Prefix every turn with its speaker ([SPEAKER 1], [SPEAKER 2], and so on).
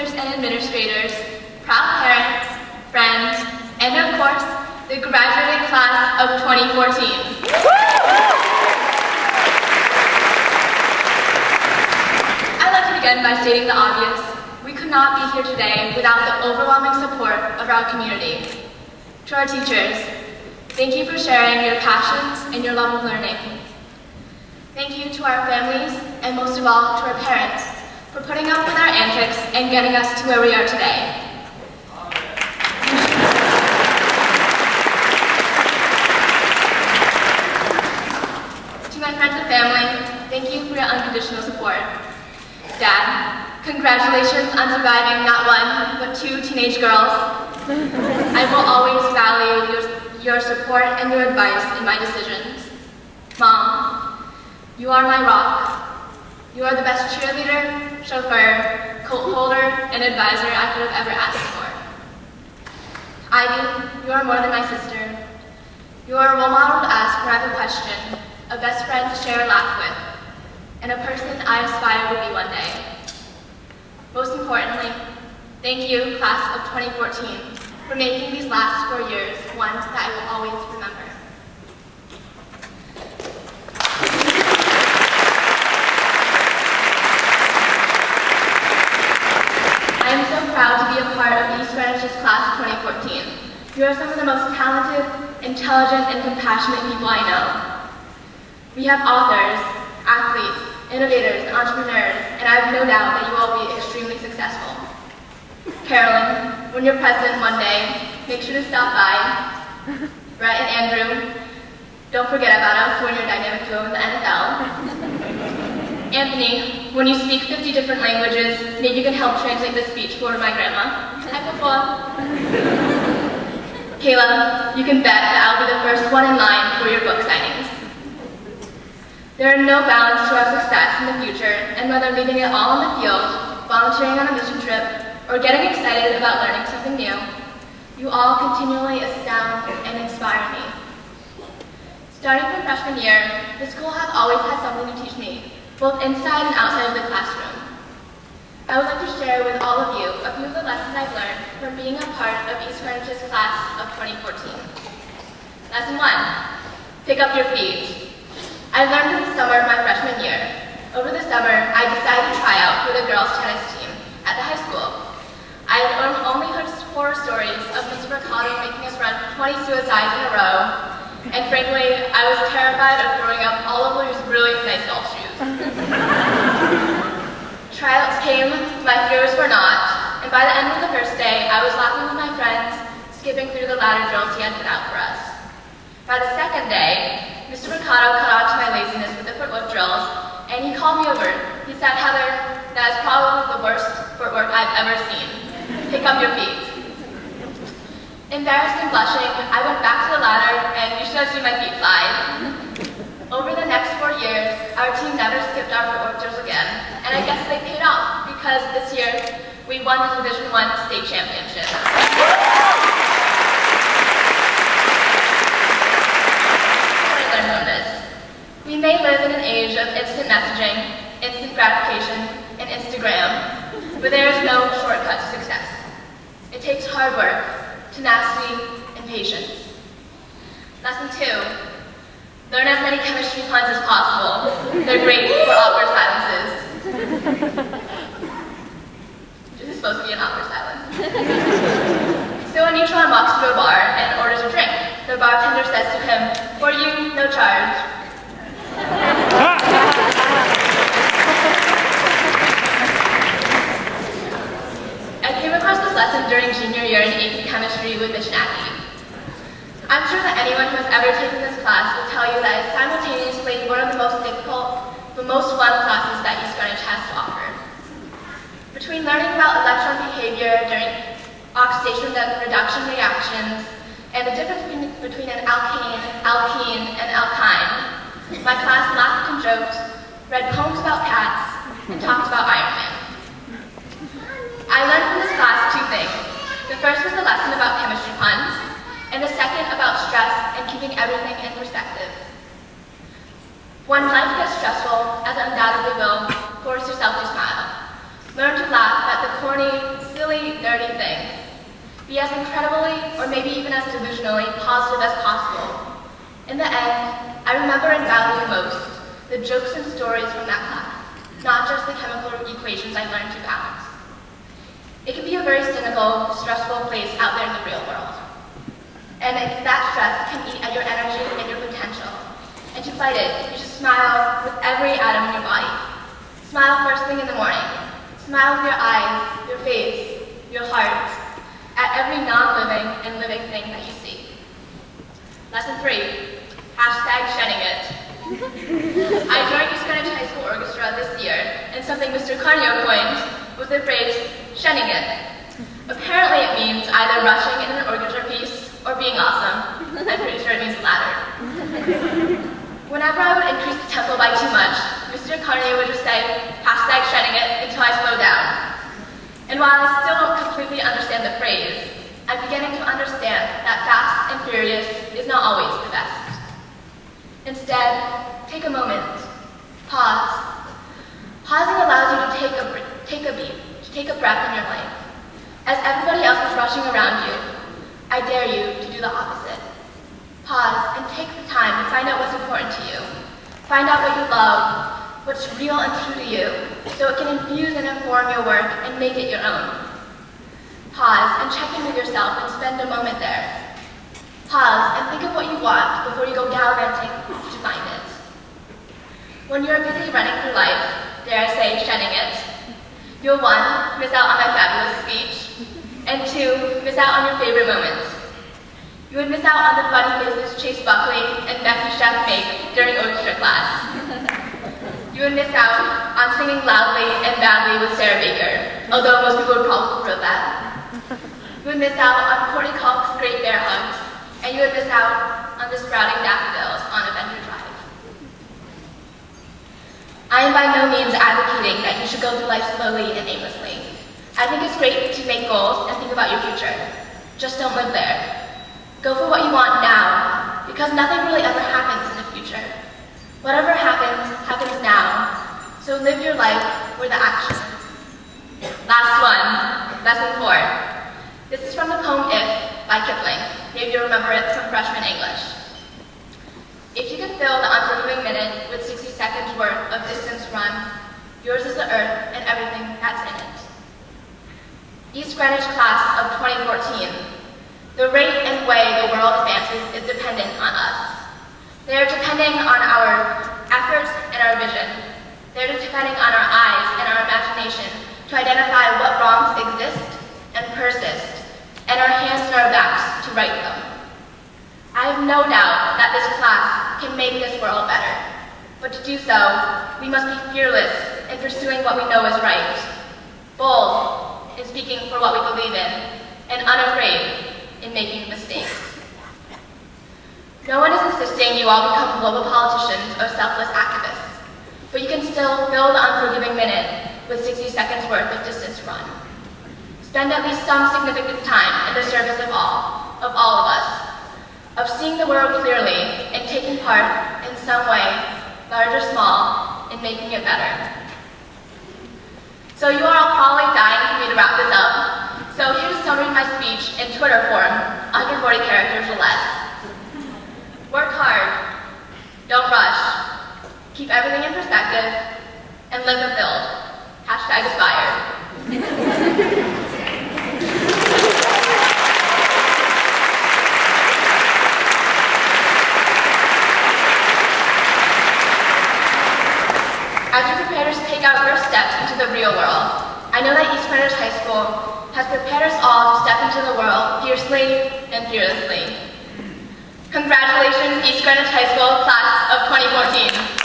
[SPEAKER 1] teachers and administrators, proud parents, friends, and of course, the graduating class of 2014. I'd like to begin by stating the obvious. We could not be here today without the overwhelming support of our community. To our teachers, thank you for sharing your passions and your love of learning. Thank you to our families, and most of all, to our parents, for putting up with our antics and getting us to where we are today. To my friends and family, thank you for your unconditional support. Dad, congratulations on surviving not one, but 2 teenage girls. I will always value your support and your advice in my decisions. Mom, you are my rock. You are the best cheerleader, chauffeur, coat holder, and advisor I could have ever asked for. Ivy, you are more than my sister. You are a role model to ask when I have a question, a best friend to share a laugh with, and a person I aspire to be one day. Most importantly, thank you, class of 2014, for making these last 4 years ones that I will always remember. I am so proud to be a part of East Greenwich's class of 2014. You are some of the most talented, intelligent, and compassionate people I know. We have authors, athletes, innovators, and entrepreneurs, and I have no doubt that you will all be extremely successful. Carolyn, when you're president one day, make sure to stop by. Brett and Andrew, don't forget about us when you're dynamic duo in the NFL. Anthony, when you speak 50 different languages, maybe you can help translate this speech for my grandma. Hi, Papa. Kayla, you can bet that I'll be the first one in line for your book signings. There are no bounds to our success in the future, and whether leaving it all on the field, volunteering on a mission trip, or getting excited about learning something new, you all continually astound and inspire me. Starting from freshman year, the school has always had something to teach me, both inside and outside of the classroom. I would like to share with all of you a few of the lessons I've learned from being a part of East Greenwich's class of 2014. Lesson 1, pick up your feet. I learned this summer of my freshman year. Over the summer, I decided to try out for the girls' tennis team at the high school. I had only heard horror stories of Mr. Mercado making us run 20 suicides in a row, and frankly, I was terrified of throwing up all of those really nice golf shoes. Tryouts came, my fears were not, and by the end of the first day, I was laughing with my friends, skipping through the ladder drills he had put out for us. By the second day, Mr. Mercado cut off to my laziness with the footwork drills, and he called me over. He said, "Heather, that is probably the worst footwork I've ever seen. Pick up your feet." Embarrassed and blushing, I went back to the ladder, and you should have seen my feet fly. Over the next 4 years, our team never skipped our footwork drills again, and I guess they paid off, because this year, we won the Division I state championship. From this. We may live in an age of instant messaging, instant gratification, and Instagram, but there is no shortcut to success. It takes hard work, tenacity, and patience. Lesson 2, learn as many chemistry puns as possible. They're great for awkward silences. This is supposed to be an awkward silence. So a neutron walks to a bar and orders a drink. The bartender says to him, "For you, no charge." I came across this lesson during junior year in AP Chemistry with Ms. Naki. I'm sure that anyone who has ever taken this class will tell you that it's simultaneously one of the most difficult but most fun classes that East Greenwich has to offer. Between learning about electron behavior during oxidation reduction reactions, and the difference between an alkane, alkene, and alkyne, my class laughed and joked, read poems about cats, and talked about Iron Man. I learned from this class 2 things. The first was a lesson about chemistry puns, and the second about stress and keeping everything in perspective. When life gets stressful, as it undoubtedly will, force yourself to smile. Learn to laugh at the corny, silly, nerdy things. Be as incredibly, or maybe even as delusionally, positive as possible. In the end, I remember and value most the jokes and stories from that class, not just the chemical equations I learned to balance. It can be a very cynical, stressful place out there in the real world. And that stress can eat at your energy and your potential. And to fight it, you should smile with every atom in your body. Smile first thing in the morning. Smile with your eyes, your face, your heart, at every non-living and living thing that you see. Lesson 3, #Shedding it. I joined East Greenwich High School Orchestra this year, and something Mr. Carnio coined was the phrase, "shedding it." Apparently it means either rushing in an orchestra piece or being awesome. I'm pretty sure it means the latter. Whenever I would increase the tempo by too much, Mr. Carnio would just say, #shedding it until I slow down. And while I still don't completely understand the phrase, I'm beginning to understand that fast and furious is not always the best. Instead, take a moment. Pause. Pausing allows you to take a beat, to take a breath in your life. As everybody else is rushing around you, I dare you to do the opposite. Pause and take the time to find out what's important to you. Find out what you love, what's real and true to you, so it can infuse and inform your work and make it your own. Pause and check in with yourself and spend a moment there. Pause and think of what you want before you go gallivanting to find it. When you're busy running through life, dare I say, shedding it, you'll 1, miss out on my fabulous speech, and 2, miss out on your favorite moments. You would miss out on the funny faces Chase Buckley and Becky Chef make during orchestra class. You would miss out on singing loudly and badly with Sarah Baker, although most people would probably prefer that. You would miss out on Courtney Kalk's great bear hugs, and you would miss out on the sprouting daffodils on Avenger Drive. I am by no means advocating that you should go through life slowly and aimlessly. I think it's great to make goals and think about your future. Just don't live there. Go for what you want now, because nothing really ever happens in the future. Whatever happens, happens now. So live your life where the action is. Last one, lesson 4. This is from the poem If by Kipling. Maybe you remember it from freshman English. If you can fill the unforgiving minute with 60 seconds worth of distance run, yours is the earth and everything that's in it. East Greenwich class of 2014. The rate and way the world advances is dependent on us. They are depending on our efforts and our vision. They're depending on our eyes and our imagination to identify what wrongs exist and persist, and our hands and our backs to right them. I have no doubt that this class can make this world better, but to do so, we must be fearless in pursuing what we know is right, bold in speaking for what we believe in, and unafraid in making mistakes. No one is insisting you all become global politicians or selfless activists, but you can still fill the unforgiving minute with 60 seconds worth of distance run. Spend at least some significant time in the service of all of us, of seeing the world clearly and taking part in some way, large or small, in making it better. So you are all probably dying for me to wrap this up, so here's a summary of my speech in Twitter form, 140 characters or less. Work hard, don't rush, keep everything in perspective, and live fulfilled. #Aspire. As you prepare to take our first steps into the real world, I know that East Greenwich High School has prepared us all to step into the world fiercely and fearlessly. Congratulations, East Greenwich High School, class of 2014.